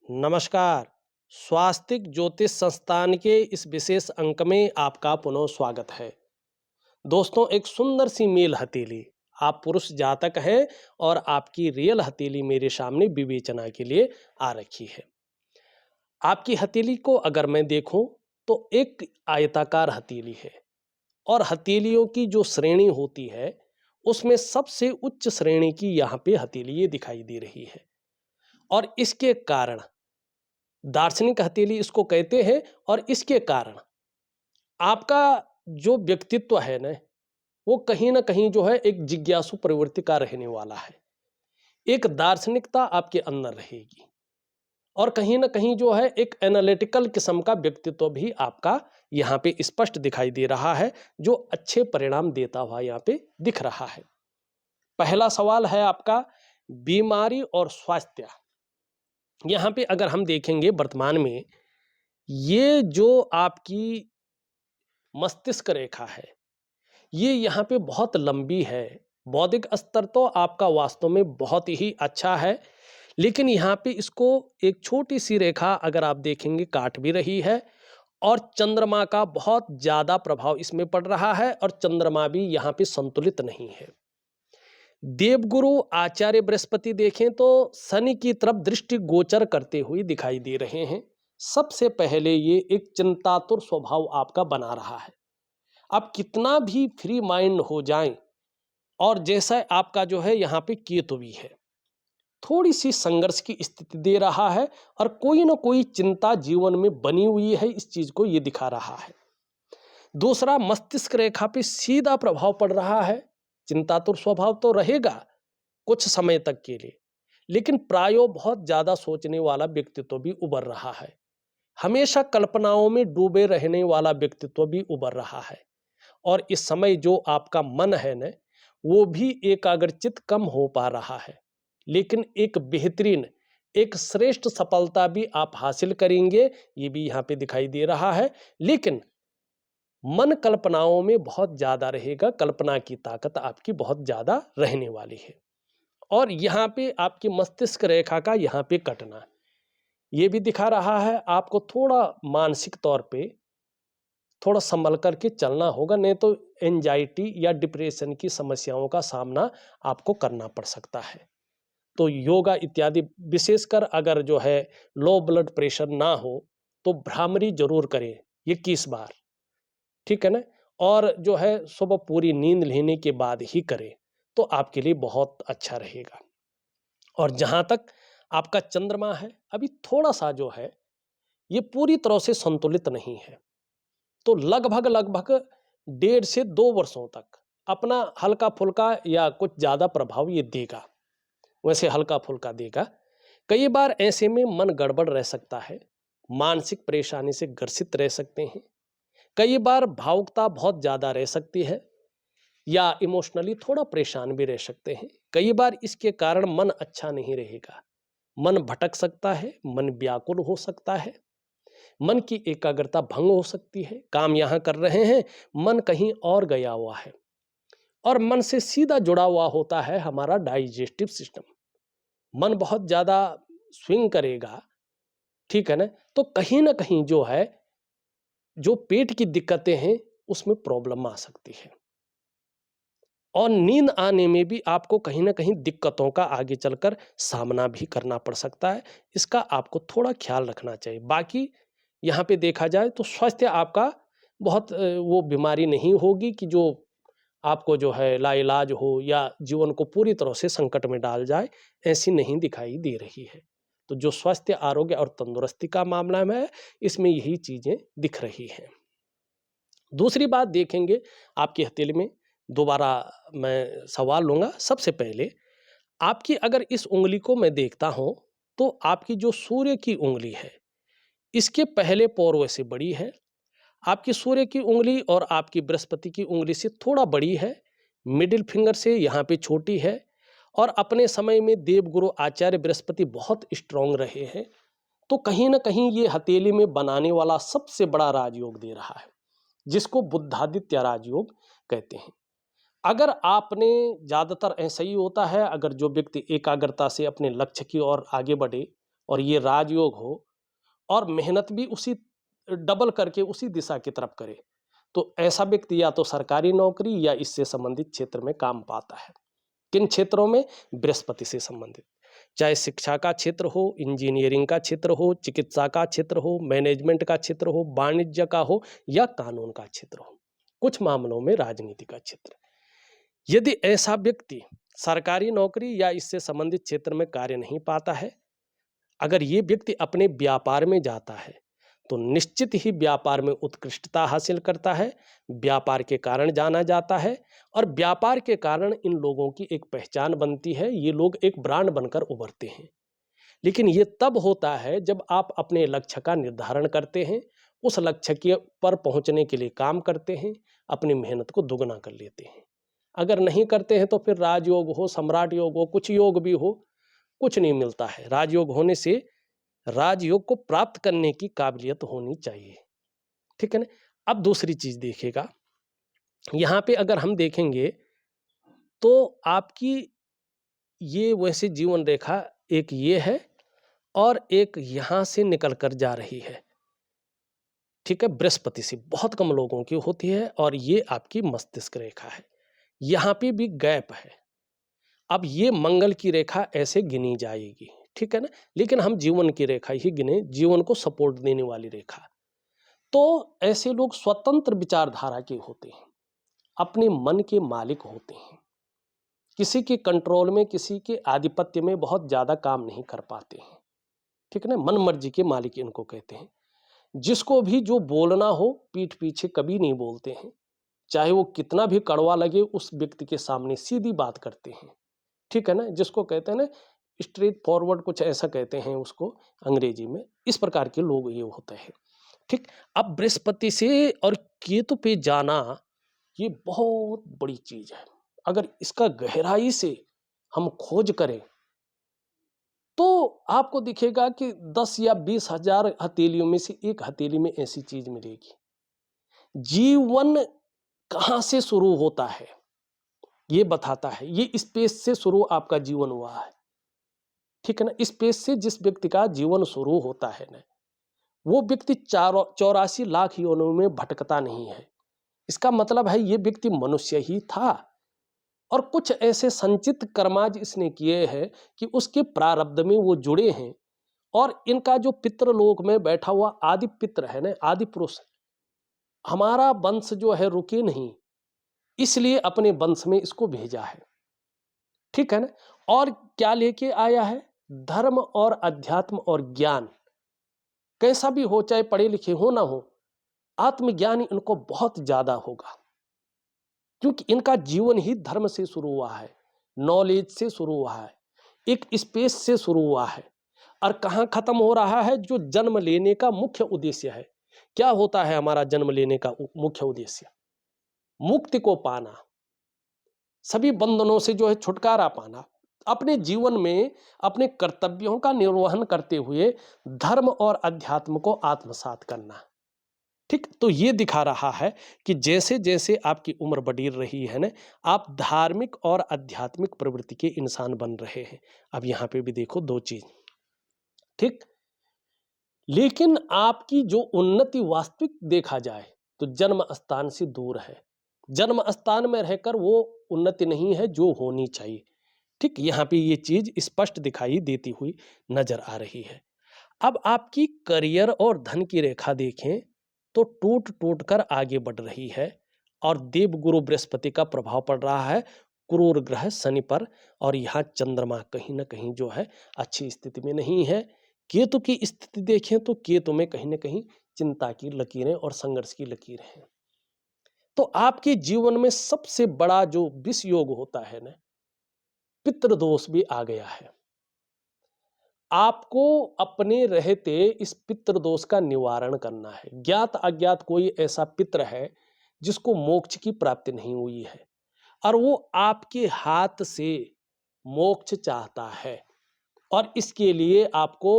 नमस्कार। स्वास्तिक ज्योतिष संस्थान के इस विशेष अंक में आपका पुनः स्वागत है। दोस्तों, एक सुंदर सी मेल हथेली, आप पुरुष जातक हैं और आपकी रियल हथेली मेरे सामने विवेचना के लिए आ रखी है। आपकी हथेली को अगर मैं देखूं तो एक आयताकार हथेली है और हथेलियों की जो श्रेणी होती है उसमें सबसे उच्च श्रेणी की यहाँ पे हथेली ये दिखाई दे रही है। और इसके कारण दार्शनिक हथेली इसको कहते हैं। और इसके कारण आपका जो व्यक्तित्व है ना, वो कहीं ना कहीं जो है एक जिज्ञासु प्रवृत्ति का रहने वाला है। एक दार्शनिकता आपके अंदर रहेगी और कहीं ना कहीं जो है एक एनालिटिकल किस्म का व्यक्तित्व भी आपका यहाँ पे स्पष्ट दिखाई दे रहा है, जो अच्छे परिणाम देता हुआ यहाँ पे दिख रहा है। पहला सवाल है आपका बीमारी और स्वास्थ्य। यहाँ पे अगर हम देखेंगे वर्तमान में ये जो आपकी मस्तिष्क रेखा है, ये यहाँ पे बहुत लंबी है। बौद्धिक स्तर तो आपका वास्तव में बहुत ही अच्छा है, लेकिन यहाँ पे इसको एक छोटी सी रेखा अगर आप देखेंगे काट भी रही है और चंद्रमा का बहुत ज़्यादा प्रभाव इसमें पड़ रहा है और चंद्रमा भी यहाँ पे संतुलित नहीं है। देवगुरु आचार्य बृहस्पति देखें तो शनि की तरफ दृष्टि गोचर करते हुए दिखाई दे रहे हैं। सबसे पहले ये एक चिंतातुर स्वभाव आपका बना रहा है। आप कितना भी फ्री माइंड हो जाएं, और जैसा आपका जो है यहाँ पे केतु भी है, थोड़ी सी संघर्ष की स्थिति दे रहा है और कोई ना कोई चिंता जीवन में बनी हुई है, इस चीज को ये दिखा रहा है। दूसरा, मस्तिष्क रेखा पे सीधा प्रभाव पड़ रहा है। चिंतातुर स्वभाव तो रहेगा कुछ समय तक के लिए, लेकिन प्रायो बहुत ज्यादा सोचने वाला व्यक्तित्व भी उभर रहा है। हमेशा कल्पनाओं में डूबे रहने वाला व्यक्तित्व भी उभर रहा है। और इस समय जो आपका मन है न, वो भी एकाग्रचित कम हो पा रहा है, लेकिन एक बेहतरीन, एक श्रेष्ठ सफलता भी आप हासिल करेंगे, ये भी यहाँ पे दिखाई दे रहा है। लेकिन मन कल्पनाओं में बहुत ज्यादा रहेगा, कल्पना की ताकत आपकी बहुत ज्यादा रहने वाली है। और यहाँ पे आपकी मस्तिष्क रेखा का यहाँ पे कटना, ये भी दिखा रहा है आपको थोड़ा मानसिक तौर पे थोड़ा संभल करके चलना होगा, नहीं तो एंजाइटी या डिप्रेशन की समस्याओं का सामना आपको करना पड़ सकता है। तो योगा इत्यादि, विशेषकर अगर जो है लो ब्लड प्रेशर ना हो तो भ्रामरी जरूर करें 21 बार, ठीक है ना। और जो है सुबह पूरी नींद लेने के बाद ही करें तो आपके लिए बहुत अच्छा रहेगा। और जहां तक आपका चंद्रमा है, अभी थोड़ा सा जो है ये पूरी तरह से संतुलित नहीं है, तो लगभग लगभग 1.5 से 2 वर्षों तक अपना हल्का फुल्का या कुछ ज्यादा प्रभाव ये देगा। वैसे हल्का फुल्का देगा। कई बार ऐसे में मन गड़बड़ रह सकता है, मानसिक परेशानी से ग्रसित रह सकते हैं। कई बार भावुकता बहुत ज्यादा रह सकती है या इमोशनली थोड़ा परेशान भी रह सकते हैं। कई बार इसके कारण मन अच्छा नहीं रहेगा, मन भटक सकता है, मन व्याकुल हो सकता है, मन की एकाग्रता भंग हो सकती है। काम यहां कर रहे हैं, मन कहीं और गया हुआ है। और मन से सीधा जुड़ा हुआ होता है हमारा डाइजेस्टिव सिस्टम। मन बहुत ज्यादा स्विंग करेगा, ठीक है ना, तो कहीं ना कहीं जो है जो पेट की दिक्कतें हैं उसमें प्रॉब्लम आ सकती है। और नींद आने में भी आपको कहीं ना कहीं दिक्कतों का आगे चलकर सामना भी करना पड़ सकता है। इसका आपको थोड़ा ख्याल रखना चाहिए। बाकी यहाँ पे देखा जाए तो स्वास्थ्य आपका बहुत वो बीमारी नहीं होगी कि जो आपको जो है लाइलाज हो या जीवन को पूरी तरह से संकट में डाल जाए, ऐसी नहीं दिखाई दे रही है। तो जो स्वास्थ्य, आरोग्य और तंदुरुस्ती का मामला में है, इसमें यही चीजें दिख रही हैं। दूसरी बात देखेंगे आपकी हथेली में, दोबारा मैं सवाल लूंगा। सबसे पहले आपकी अगर इस उंगली को मैं देखता हूं तो आपकी जो सूर्य की उंगली है इसके पहले पौरवे से बड़ी है। आपकी सूर्य की उंगली और आपकी बृहस्पति की उंगली से थोड़ा बड़ी है, मिडिल फिंगर से यहाँ पे छोटी है। और अपने समय में देवगुरु आचार्य बृहस्पति बहुत स्ट्रांग रहे हैं, तो कहीं ना कहीं ये हथेली में बनाने वाला सबसे बड़ा राजयोग दे रहा है, जिसको बुद्धादित्य राजयोग कहते हैं। अगर आपने, ज्यादातर ऐसा ही होता है, अगर जो व्यक्ति एकाग्रता से अपने लक्ष्य की ओर आगे बढ़े और ये राजयोग हो और मेहनत भी उसी डबल करके उसी दिशा की तरफ करे, तो ऐसा व्यक्ति या तो सरकारी नौकरी या इससे संबंधित क्षेत्र में काम पाता है। किन क्षेत्रों में? बृहस्पति से संबंधित, चाहे शिक्षा का क्षेत्र हो, इंजीनियरिंग का क्षेत्र हो, चिकित्सा का क्षेत्र हो, मैनेजमेंट का क्षेत्र हो, वाणिज्य का हो या कानून का क्षेत्र हो, कुछ मामलों में राजनीति का क्षेत्र। यदि ऐसा व्यक्ति सरकारी नौकरी या इससे संबंधित क्षेत्र में कार्य नहीं पाता है, अगर ये व्यक्ति अपने व्यापार में जाता है तो निश्चित ही व्यापार में उत्कृष्टता हासिल करता है, व्यापार के कारण जाना जाता है और व्यापार के कारण इन लोगों की एक पहचान बनती है, ये लोग एक ब्रांड बनकर उभरते हैं। लेकिन ये तब होता है जब आप अपने लक्ष्य का निर्धारण करते हैं, उस लक्ष्य के पर पहुंचने के लिए काम करते हैं, अपनी मेहनत को दुगना कर लेते हैं। अगर नहीं करते हैं तो फिर राजयोग हो, सम्राट योग हो, कुछ योग भी हो, कुछ नहीं मिलता है। राजयोग होने से राजयोग को प्राप्त करने की काबिलियत होनी चाहिए, ठीक है ना। अब दूसरी चीज देखिएगा, यहाँ पे अगर हम देखेंगे तो आपकी ये वैसे जीवन रेखा एक ये है और एक यहाँ से निकल कर जा रही है, ठीक है। बृहस्पति से बहुत कम लोगों की होती है और ये आपकी मस्तिष्क रेखा है, यहाँ पे भी गैप है। अब ये मंगल की रेखा ऐसे गिनी जाएगी, ठीक है ना, लेकिन हम जीवन की रेखा ही गिने, जीवन को सपोर्ट देने वाली रेखा। तो ऐसे लोग स्वतंत्र विचारधारा के होते हैं, अपने मन के मालिक होते हैं, किसी के कंट्रोल में, किसी के आधिपत्य में बहुत ज्यादा काम नहीं कर पाते हैं, ठीक है ना। मन मर्जी के मालिक इनको कहते हैं। जिसको भी जो बोलना हो पीठ पीछे कभी नहीं बोलते हैं, चाहे वो कितना भी कड़वा लगे उस व्यक्ति के सामने सीधी बात करते हैं, ठीक है ना। जिसको कहते हैं ना स्ट्रेट फॉरवर्ड, कुछ ऐसा कहते हैं उसको अंग्रेजी में। इस प्रकार के लोग ये होते हैं, ठीक। अब बृहस्पति से और केतु पे जाना ये बहुत बड़ी चीज है। अगर इसका गहराई से हम खोज करें तो आपको दिखेगा कि 10 या 20 हजार हथेलियों में से एक हथेली में ऐसी चीज मिलेगी। जीवन कहां से शुरू होता है ये बताता है। ये स्पेस से शुरू आपका जीवन हुआ है, ठीक है ना। स्पेस से जिस व्यक्ति का जीवन शुरू होता है ना, वो व्यक्ति 84 लाख योनियों में भटकता नहीं है। इसका मतलब है ये व्यक्ति मनुष्य ही था और कुछ ऐसे संचित कर्माज इसने किए हैं कि उसके प्रारब्ध में वो जुड़े हैं। और इनका जो पितृलोक में बैठा हुआ आदि पित्र है ना, आदि पुरुष, हमारा वंश जो है रुके नहीं, इसलिए अपने वंश में इसको भेजा है, ठीक है ना। और क्या लेके आया है? धर्म और अध्यात्म और ज्ञान, कैसा भी हो, चाहे पढ़े लिखे हो ना हो, आत्मज्ञान इनको बहुत ज्यादा होगा, क्योंकि इनका जीवन ही धर्म से शुरू हुआ है, नॉलेज से शुरू हुआ है, एक स्पेस से शुरू हुआ है। और कहाँ खत्म हो रहा है? जो जन्म लेने का मुख्य उद्देश्य है। क्या होता है हमारा जन्म लेने का मुख्य उद्देश्य? मुक्ति को पाना, सभी बंधनों से जो है छुटकारा पाना, अपने जीवन में अपने कर्तव्यों का निर्वहन करते हुए धर्म और अध्यात्म को आत्मसात करना, ठीक। तो ये दिखा रहा है कि जैसे जैसे आपकी उम्र बढ़ी रही है ना, आप धार्मिक और आध्यात्मिक प्रवृत्ति के इंसान बन रहे हैं। अब यहाँ पे भी देखो दो चीज, ठीक। लेकिन आपकी जो उन्नति वास्तविक देखा जाए तो जन्म स्थान से दूर है। जन्म स्थान में रहकर वो उन्नति नहीं है जो होनी चाहिए, ठीक। यहाँ पे ये चीज स्पष्ट दिखाई देती हुई नजर आ रही है। अब आपकी करियर और धन की रेखा देखें तो टूट टूट कर आगे बढ़ रही है और देवगुरु बृहस्पति का प्रभाव पड़ रहा है क्रूर ग्रह शनि पर। और यहाँ चंद्रमा कहीं ना कहीं जो है अच्छी स्थिति में नहीं है। केतु की स्थिति देखें तो केतु में कहीं ना कहीं चिंता की लकीरें और संघर्ष की लकीरें हैं। तो आपके जीवन में सबसे बड़ा जो विष योग होता है ना, पितृदोष भी आ गया है। आपको अपने रहते इस पितृदोष का निवारण करना है। ज्ञात अज्ञात कोई ऐसा पितृ है जिसको मोक्ष की प्राप्ति नहीं हुई है और वो आपके हाथ से मोक्ष चाहता है, और इसके लिए आपको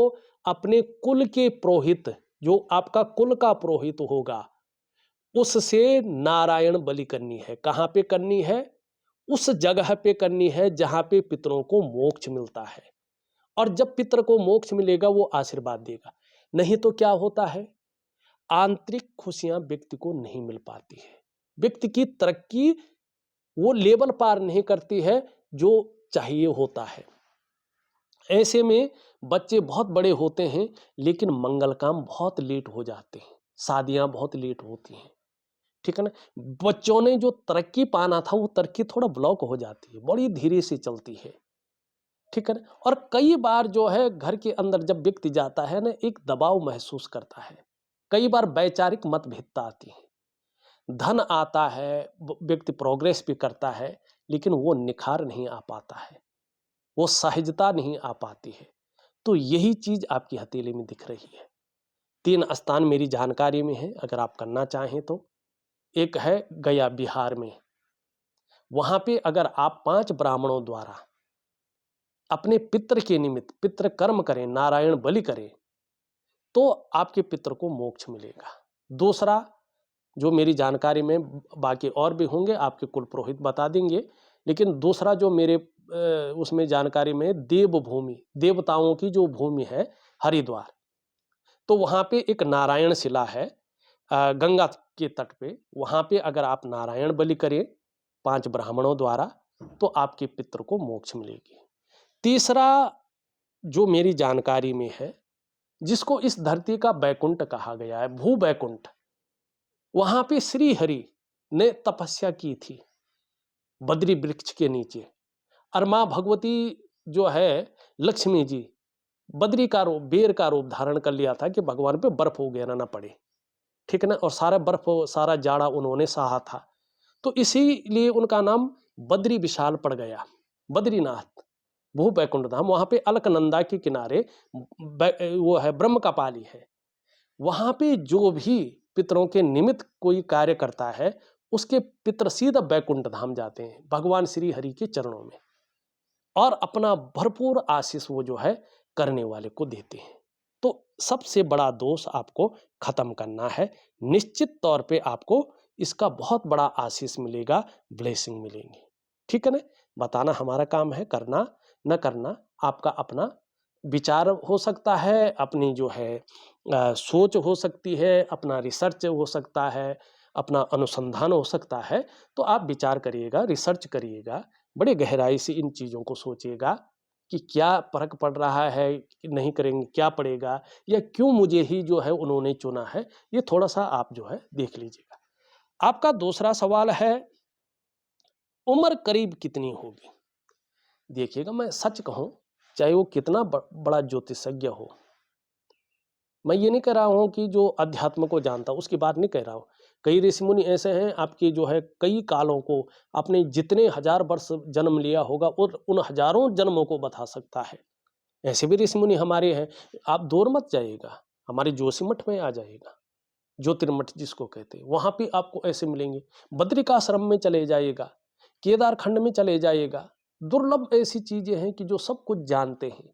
अपने कुल के पुरोहित, जो आपका कुल का पुरोहित होगा, उससे नारायण बलि करनी है। कहाँ पे करनी है? उस जगह पे करनी है जहाँ पे पितरों को मोक्ष मिलता है। और जब पितर को मोक्ष मिलेगा वो आशीर्वाद देगा। नहीं तो क्या होता है, आंतरिक खुशियां व्यक्ति को नहीं मिल पाती है, व्यक्ति की तरक्की वो लेवल पार नहीं करती है जो चाहिए होता है। ऐसे में बच्चे बहुत बड़े होते हैं लेकिन मंगल काम बहुत लेट हो जाते हैं, शादियां बहुत लेट होती हैं, ठीक है ना। बच्चों ने जो तरक्की पाना था वो तरक्की थोड़ा ब्लॉक हो जाती है, बड़ी धीरे से चलती है, ठीक है ना। और कई बार जो है घर के अंदर जब व्यक्ति जाता है ना, एक दबाव महसूस करता है, कई बार वैचारिक मतभेदता आती है, धन आता है, व्यक्ति प्रोग्रेस भी करता है लेकिन वो निखार नहीं आ पाता है, वो सहजता नहीं आ पाती है। तो यही चीज आपकी हथेली में दिख रही है। 3 स्थान मेरी जानकारी में है, अगर आप करना चाहें तो। एक है गया बिहार में, वहां पे अगर आप 5 ब्राह्मणों द्वारा अपने पितृ के निमित्त पितृ कर्म करें, नारायण बलि करें, तो आपके पितृ को मोक्ष मिलेगा। दूसरा जो मेरी जानकारी में, बाकी और भी होंगे आपके कुल पुरोहित बता देंगे, लेकिन दूसरा जो मेरे उसमें जानकारी में, देवभूमि, देवताओं की जो भूमि है हरिद्वार, तो वहाँ पे एक नारायण शिला है गंगा के तट पे, वहाँ पे अगर आप नारायण बलि करें 5 ब्राह्मणों द्वारा तो आपके पितृ को मोक्ष मिलेगी। तीसरा जो मेरी जानकारी में है, जिसको इस धरती का बैकुंठ कहा गया है, भू बैकुंठ, वहां पे श्री हरि ने तपस्या की थी बद्री वृक्ष के नीचे, और मां भगवती जो है लक्ष्मी जी, बद्री का रूप, बेर का रूप धारण कर लिया था कि भगवान पे बर्फ हो गिरना ना पड़े, ठीक है ना, और सारा बर्फ सारा जाड़ा उन्होंने सहा था, तो इसीलिए उनका नाम बद्री विशाल पड़ गया, बद्रीनाथ भू बैकुंठ धाम। वहां पे अलकनंदा के किनारे वो है ब्रह्म का पाली है, वहां पे जो भी पितरों के निमित्त कोई कार्य करता है उसके पितर सीधा बैकुंठ धाम जाते हैं भगवान श्री हरि के चरणों में, और अपना भरपूर आशीष वो जो है करने वाले को देते हैं। तो सबसे बड़ा दोष आपको खत्म करना है, निश्चित तौर पे आपको इसका बहुत बड़ा आशीष मिलेगा, ब्लेसिंग मिलेंगी, ठीक है ना। बताना हमारा काम है, करना न करना आपका अपना विचार हो सकता है, अपनी जो है सोच हो सकती है, अपना रिसर्च हो सकता है, अपना अनुसंधान हो सकता है। तो आप विचार करिएगा, रिसर्च करिएगा, बड़े गहराई से इन चीज़ों को सोचिएगा कि क्या फर्क पड़ रहा है, नहीं करेंगे क्या पड़ेगा, या क्यों मुझे ही जो है उन्होंने चुना है, ये थोड़ा सा आप जो है देख लीजिएगा। आपका दूसरा सवाल है उम्र करीब कितनी होगी। देखिएगा, मैं सच कहूं, चाहे वो कितना बड़ा ज्योतिषज्ञ हो, मैं ये नहीं कह रहा हूँ कि जो अध्यात्म को जानता उसकी बात नहीं कह रहा हूँ। कई ऋषि मुनि ऐसे हैं आपके जो है कई कालों को, आपने जितने हजार वर्ष जन्म लिया होगा और उन हजारों जन्मों को बता सकता है, ऐसे भी ऋषि मुनि हमारे हैं। आप दूर मत जाइएगा, हमारे जोशीमठ में आ जाइएगा, ज्योतिर्मठ जिसको कहते हैं, वहाँ पे आपको ऐसे मिलेंगे। बद्रिकाश्रम में चले जाइएगा, केदार खंड में चले जाइएगा, दुर्लभ ऐसी चीजें हैं कि जो सब कुछ जानते हैं।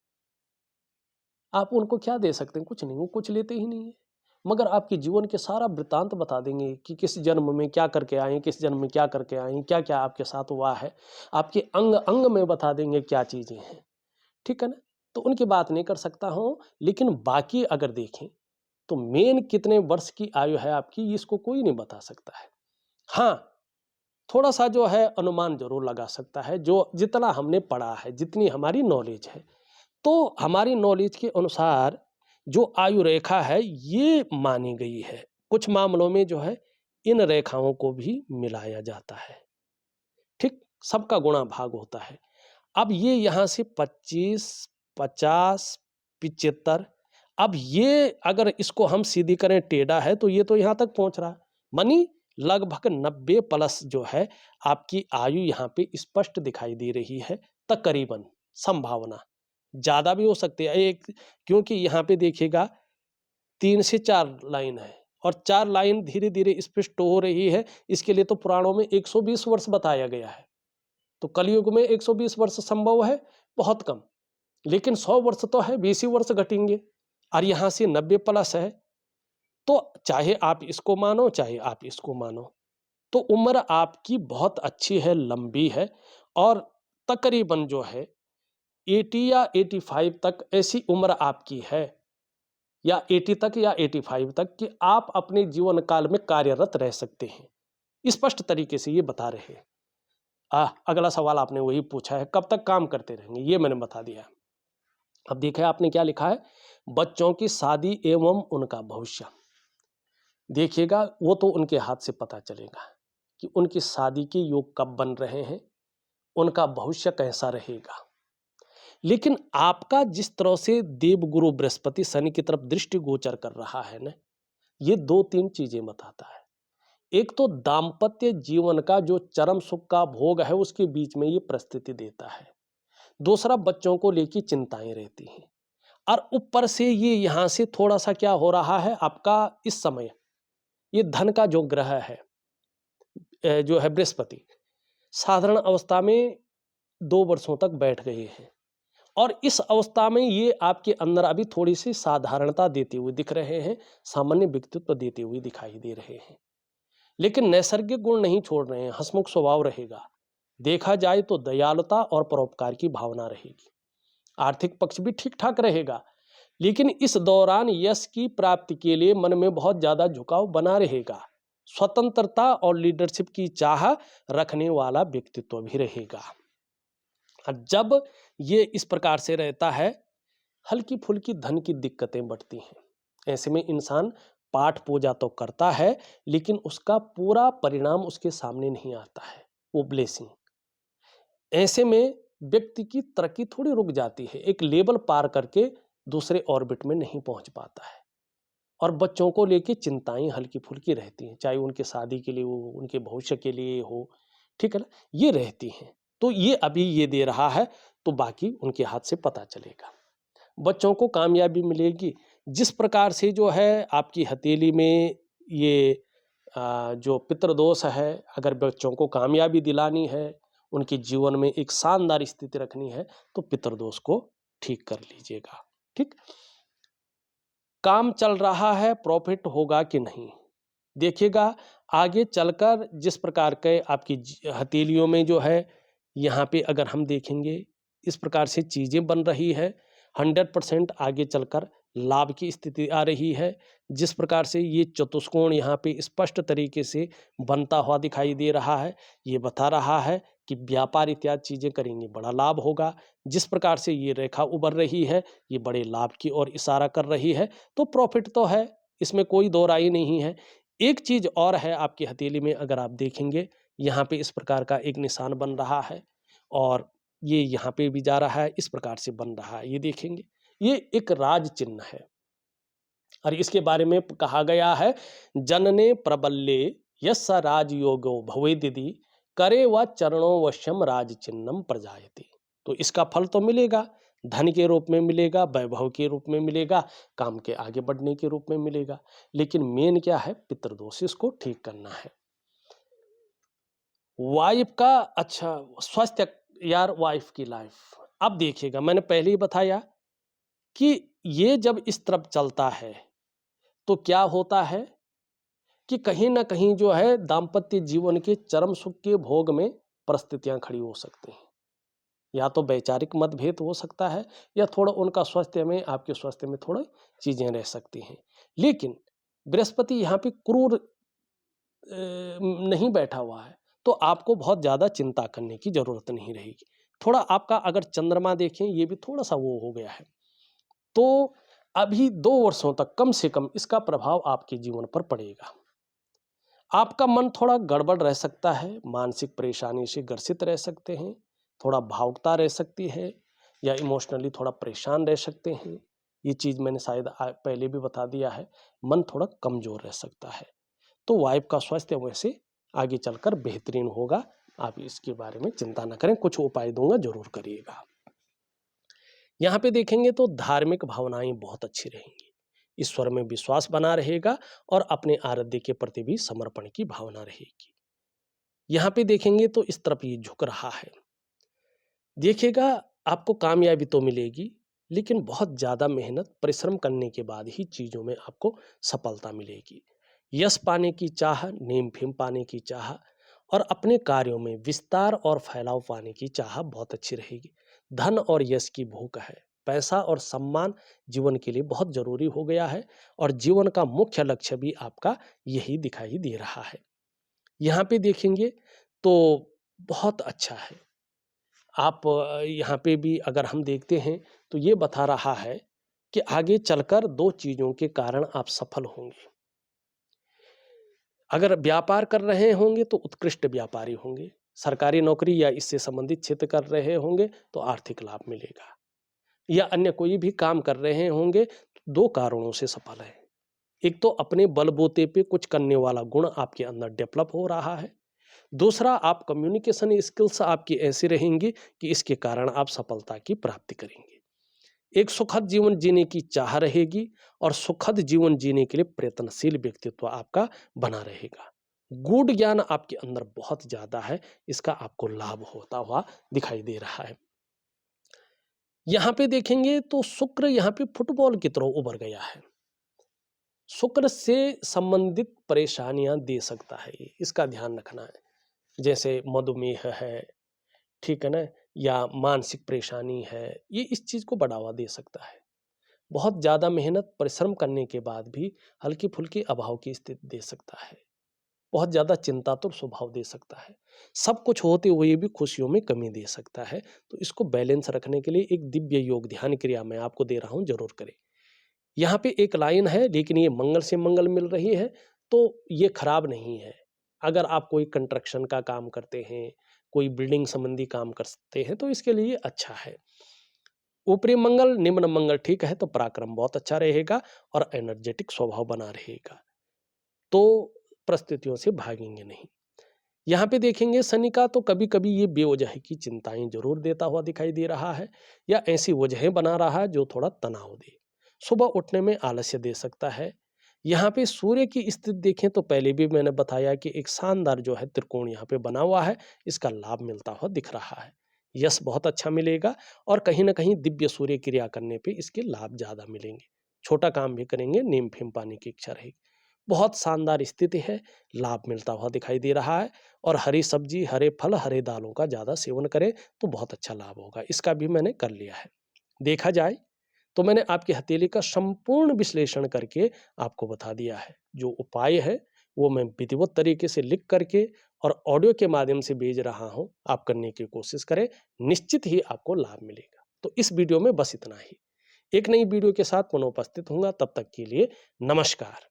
आप उनको क्या दे सकते हैं, कुछ नहीं, वो कुछ लेते ही नहीं है, मगर आपके जीवन के सारा वृत्तांत बता देंगे कि किस जन्म में क्या करके आए, किस जन्म में क्या करके आए, क्या क्या आपके साथ हुआ है, आपके अंग अंग में बता देंगे क्या चीजें हैं, ठीक है ना। तो उनकी बात नहीं कर सकता हूँ, लेकिन बाकी अगर देखें तो मेन कितने वर्ष की आयु है आपकी, इसको कोई नहीं बता सकता है। हाँ, थोड़ा सा जो है अनुमान जरूर लगा सकता है, जो जितना हमने पढ़ा है, जितनी हमारी नॉलेज है, तो हमारी नॉलेज के अनुसार जो आयु रेखा है ये मानी गई है। कुछ मामलों में जो है इन रेखाओं को भी मिलाया जाता है, ठीक, सबका गुणा भाग होता है। अब ये यहाँ से 25, 50, 75, अब ये अगर इसको हम सीधी करें टेढ़ा है तो ये तो यहाँ तक पहुंच रहा, मानी लगभग 90 प्लस जो है आपकी आयु यहाँ पे स्पष्ट दिखाई दे रही है, तकरीबन, संभावना ज्यादा भी हो सकती है एक, क्योंकि यहाँ पे देखिएगा 3 से 4 लाइन है और 4 लाइन धीरे धीरे स्पष्ट हो रही है। इसके लिए तो पुराणों में 120 वर्ष बताया गया है, तो कलयुग में 120 वर्ष संभव है बहुत कम, लेकिन 100 वर्ष तो है, 20 ही वर्ष घटेंगे, और यहाँ से 90 प्लस है, तो चाहे आप इसको मानो चाहे आप इसको मानो, तो उम्र आपकी बहुत अच्छी है, लंबी है, और तकरीबन जो है 80 या 85 तक ऐसी उम्र आपकी है, या 80 तक या 85 तक, कि आप अपने जीवन काल में कार्यरत रह सकते हैं। स्पष्ट तरीके से ये बता रहे हैं। अगला सवाल आपने वही पूछा है, कब तक काम करते रहेंगे, ये मैंने बता दिया। अब देखिए आपने क्या लिखा है, बच्चों की शादी एवं उनका भविष्य। देखिएगा वो तो उनके हाथ से पता चलेगा कि उनकी शादी के योग कब बन रहे हैं, उनका भविष्य कैसा रहेगा। लेकिन आपका जिस तरह से देवगुरु बृहस्पति शनि की तरफ दृष्टि गोचर कर रहा है ना, ये 2-3 चीजें बताता है। एक तो दाम्पत्य जीवन का जो चरम सुख का भोग है उसके बीच में ये परिस्थिति देता है। दूसरा, बच्चों को लेकर चिंताएं रहती हैं। और ऊपर से ये यहाँ से थोड़ा सा क्या हो रहा है आपका इस समय, ये धन का जो ग्रह है जो है बृहस्पति, साधारण अवस्था में 2 वर्षों तक बैठ गए हैं। और इस अवस्था में ये आपके अंदर अभी थोड़ी सी साधारणता देते हुए दिख रहे हैं, सामान्य व्यक्तित्व देते हुए दिखाई दे रहे हैं। लेकिन नैसर्गिक गुण नहीं छोड़ रहे हैं, हंसमुख स्वभाव रहेगा। देखा जाए तो दयालुता और परोपकार की भावना रहेगी। आर्थिक पक्ष भी ठीक ठाक रहेगा, लेकिन इस दौरान यश की प्राप्ति के लिए मन में बहुत ज्यादा झुकाव बना रहेगा। स्वतंत्रता और लीडरशिप की चाह रखने वाला व्यक्तित्व भी रहेगा। जब ये इस प्रकार से रहता है, हल्की फुल्की धन की दिक्कतें बढ़ती हैं। ऐसे में इंसान पाठ पूजा तो करता है, लेकिन उसका पूरा परिणाम उसके सामने नहीं आता है, वो ब्लेसिंग। ऐसे में व्यक्ति की तरक्की थोड़ी रुक जाती है, एक लेवल पार करके दूसरे ऑर्बिट में नहीं पहुंच पाता है। और बच्चों को लेके चिंताएं हल्की फुल्की रहती हैं, चाहे उनके शादी के लिए हो, उनके भविष्य के लिए हो, ठीक है ना, ये रहती हैं। तो ये अभी ये दे रहा है, तो बाकी उनके हाथ से पता चलेगा। बच्चों को कामयाबी मिलेगी। जिस प्रकार से जो है आपकी हथेली में ये जो पितृदोष है, अगर बच्चों को कामयाबी दिलानी है, उनके जीवन में एक शानदार स्थिति रखनी है, तो पितृदोष को ठीक कर लीजिएगा। ठीक, काम चल रहा है, प्रॉफिट होगा कि नहीं, देखिएगा आगे चलकर जिस प्रकार के आपकी हथेलियों में जो है, यहाँ पे अगर हम देखेंगे इस प्रकार से चीजें बन रही है, 100% आगे चलकर लाभ की स्थिति आ रही है। जिस प्रकार से ये चतुष्कोण यहाँ पे स्पष्ट तरीके से बनता हुआ दिखाई दे रहा है, ये बता रहा है कि व्यापार इत्यादि चीजें करेंगे, बड़ा लाभ होगा। जिस प्रकार से ये रेखा उभर रही है, ये बड़े लाभ की ओर इशारा कर रही है। तो प्रॉफिट तो है, इसमें कोई दो राय नहीं है। एक चीज और है आपकी हथेली में, अगर आप देखेंगे यहाँ पे इस प्रकार का एक निशान बन रहा है, और ये यहाँ पे भी जा रहा है, इस प्रकार से बन रहा है, ये देखेंगे, ये एक राज चिन्ह है। और इसके बारे में कहा गया है, जनने प्रबल्ले यस्स राजयोगो भवेदिति करे व चरणों वश्यम राज चिन्हम प्रजायते। तो इसका फल तो मिलेगा, धन के रूप में मिलेगा, वैभव के रूप में मिलेगा, काम के आगे बढ़ने के रूप में मिलेगा। लेकिन मेन क्या है, पितृदोष, इसको ठीक करना है। वाइफ का अच्छा स्वास्थ्य, यार वाइफ की लाइफ, अब देखिएगा मैंने पहले ही बताया कि ये जब इस तरफ चलता है तो क्या होता है कि कहीं ना कहीं जो है दाम्पत्य जीवन के चरम सुख के भोग में परिस्थितियां खड़ी हो सकती हैं। या तो वैचारिक मतभेद हो सकता है, या थोड़ा उनका स्वास्थ्य में आपके स्वास्थ्य में थोड़ी चीजें रह सकती हैं। लेकिन बृहस्पति यहाँ पे क्रूर नहीं बैठा हुआ है, तो आपको बहुत ज्यादा चिंता करने की जरूरत नहीं रहेगी। थोड़ा आपका अगर चंद्रमा देखें, ये भी थोड़ा सा वो हो गया है, तो अभी 2 वर्षों तक कम से कम इसका प्रभाव आपके जीवन पर पड़ेगा। आपका मन थोड़ा गड़बड़ रह सकता है, मानसिक परेशानी से ग्रसित रह सकते हैं, थोड़ा भावुकता रह सकती है, या इमोशनली थोड़ा परेशान रह सकते हैं। ये चीज मैंने शायद पहले भी बता दिया है, मन थोड़ा कमजोर रह सकता है। तो वाइफ का स्वास्थ्य वैसे आगे चलकर बेहतरीन होगा, आप इसके बारे में चिंता न करें, कुछ उपाय दूंगा, जरूर करिएगा। यहाँ पे देखेंगे तो धार्मिक भावनाएं बहुत अच्छी रहेंगी, ईश्वर में विश्वास बना रहेगा, और अपने आराध्य के प्रति भी समर्पण की भावना रहेगी। यहाँ पे देखेंगे तो इस तरफ ये झुक रहा है। देखिएगा आपको कामयाबी तो मिलेगी, लेकिन बहुत ज्यादा मेहनत परिश्रम करने के बाद ही चीजों में आपको सफलता मिलेगी। यश पाने की चाह, नेम फेम पाने की चाह, और अपने कार्यों में विस्तार और फैलाव पाने की चाह बहुत अच्छी रहेगी। धन और यश की भूख है। पैसा और सम्मान जीवन के लिए बहुत जरूरी हो गया है और जीवन का मुख्य लक्ष्य भी आपका यही दिखाई दे रहा है। यहाँ पे देखेंगे तो बहुत अच्छा है। आप यहाँ पे भी अगर हम देखते हैं तो ये बता रहा है कि आगे चलकर 2 चीज़ों के कारण आप सफल होंगे। अगर व्यापार कर रहे होंगे तो उत्कृष्ट व्यापारी होंगे। सरकारी नौकरी या इससे संबंधित क्षेत्र कर रहे होंगे तो आर्थिक लाभ मिलेगा। या अन्य कोई भी काम कर रहे होंगे तो 2 कारणों से सफल है। एक तो अपने बलबूते पे कुछ करने वाला गुण आपके अंदर डेवलप हो रहा है। दूसरा, आप कम्युनिकेशन स्किल्स आपकी ऐसी रहेंगी कि इसके कारण आप सफलता की प्राप्ति करेंगे। एक सुखद जीवन जीने की चाह रहेगी और सुखद जीवन जीने के लिए प्रयत्नशील व्यक्तित्व आपका बना रहेगा। गूढ़ ज्ञान आपके अंदर बहुत ज्यादा है, इसका आपको लाभ होता हुआ दिखाई दे रहा है। यहाँ पे देखेंगे तो शुक्र यहाँ पे फुटबॉल की तरह उभर गया है। शुक्र से संबंधित परेशानियां दे सकता है ये, इसका ध्यान रखना है। जैसे मधुमेह है, ठीक है ना, या मानसिक परेशानी है, ये इस चीज को बढ़ावा दे सकता है। बहुत ज्यादा मेहनत परिश्रम करने के बाद भी हल्की फुल्की अभाव की स्थिति दे सकता है। बहुत ज्यादा चिंतातुर स्वभाव दे सकता है। सब कुछ होते हुए भी खुशियों में कमी दे सकता है। तो इसको बैलेंस रखने के लिए एक दिव्य योग ध्यान क्रिया मैं आपको दे रहा हूं, जरूर करें। यहाँ पे एक लाइन है, लेकिन ये मंगल से मंगल मिल रही है तो ये खराब नहीं है। अगर आप कोई कंस्ट्रक्शन का काम करते हैं, कोई बिल्डिंग संबंधी काम करते हैं तो इसके लिए अच्छा है। ऊपरी मंगल निम्न मंगल ठीक है तो पराक्रम बहुत अच्छा रहेगा और एनर्जेटिक स्वभाव बना रहेगा, तो परिस्थितियों से भागेंगे नहीं। यहाँ पे देखेंगे शनि का तो कभी कभी ये बेवजह की चिंताएं जरूर देता हुआ दिखाई दे रहा है या ऐसी वजहें बना रहा है जो थोड़ा तनाव दे। सुबह उठने में आलस्य दे सकता है। यहाँ पे सूर्य की स्थिति देखें तो पहले भी मैंने बताया कि एक शानदार जो है त्रिकोण यहाँ पे बना हुआ है, इसका लाभ मिलता हुआ दिख रहा है। यश बहुत अच्छा मिलेगा और कहीं ना कहीं दिव्य सूर्य क्रिया करने पे इसके लाभ ज्यादा मिलेंगे। छोटा काम भी करेंगे, नीम फेम पाने की इच्छा रहेगी। बहुत शानदार स्थिति है, लाभ मिलता हुआ दिखाई दे रहा है। और हरी सब्जी, हरे फल, हरे दालों का ज्यादा सेवन करें तो बहुत अच्छा लाभ होगा। इसका भी मैंने कर लिया है। देखा जाए तो मैंने आपकी हथेली का संपूर्ण विश्लेषण करके आपको बता दिया है। जो उपाय है वो मैं विधिवत तरीके से लिख करके और ऑडियो के माध्यम से भेज रहा हूं, आप करने की कोशिश करें, निश्चित ही आपको लाभ मिलेगा। तो इस वीडियो में बस इतना ही। एक नई वीडियो के साथ पुनः उपस्थित होऊंगा, तब तक के लिए नमस्कार।